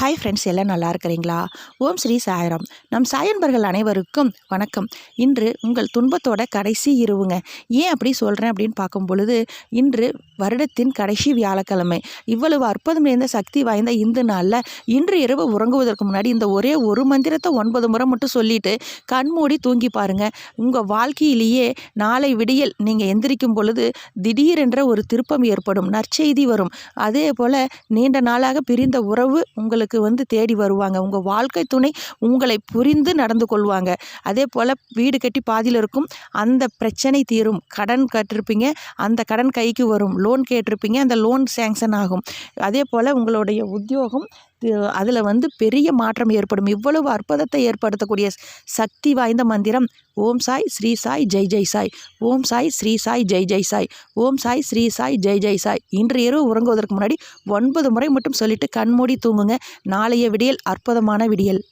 Hi friends, எல்லாம் நல்லா இருக்கிறீங்களா? ஓம் ஸ்ரீ சாய்ராம். நம் சாயன்பர்கள் அனைவருக்கும் வணக்கம். இன்று உங்கள் துன்பத்தோட கடைசி இரவுங்க. ஏன் அப்படி சொல்கிறேன் அப்படின்னு பார்க்கும் பொழுது, இன்று வருடத்தின் கடைசி வியாழக்கிழமை. இவ்வளவு அற்புதம் நிறைந்த சக்தி வாய்ந்த இந்த நாளில் இன்று இரவு உறங்குவதற்கு முன்னாடி இந்த ஒரே ஒரு மந்திரத்தை 9 முறை மட்டும் சொல்லிட்டு கண்மூடி தூங்கி பாருங்க. உங்கள் வாழ்க்கையிலேயே நாளை விடியல் நீங்கள் எந்திரிக்கும் பொழுது திடீரென்ற ஒரு திருப்பம் ஏற்படும், நற்செய்தி வரும். அதே போல் நீண்ட நாளாக பிரிந்த உறவு உங்களுக்கு தேடி வருவாங்க. உங்கள் வாழ்க்கை துணை உங்களை புரிந்து நடந்து கொள்வாங்க. அதே போல் வீடு கட்டி பாதியில் இருக்கும் அந்த பிரச்சனை தீரும். கடன் கட்டிருப்பீங்க, அந்த கடன் கைக்கு வரும். லோன் கேட்டிருப்பீங்க, அந்த லோன் சேங்ஷன் ஆகும். அதே போல் உங்களுடைய உத்தியோகம் அதில் பெரிய மாற்றம் ஏற்படும். இவ்வளவு அற்புதத்தை ஏற்படுத்தக்கூடிய சக்தி வாய்ந்த மந்திரம் ஓம் சாய் ஸ்ரீ சாய் ஜெய் ஜெய் சாய். ஓம் சாய் ஸ்ரீ சாய் ஜெய் ஜெய் சாய். ஓம் சாய் ஸ்ரீ சாய் ஜெய் ஜெய் சாய். இன்று இரவு உறங்குவதற்கு முன்னாடி 9 முறை மட்டும் சொல்லிட்டு கண்மூடி தூங்குங்க. நாளைய விடியல் அற்புதமான விடியல்.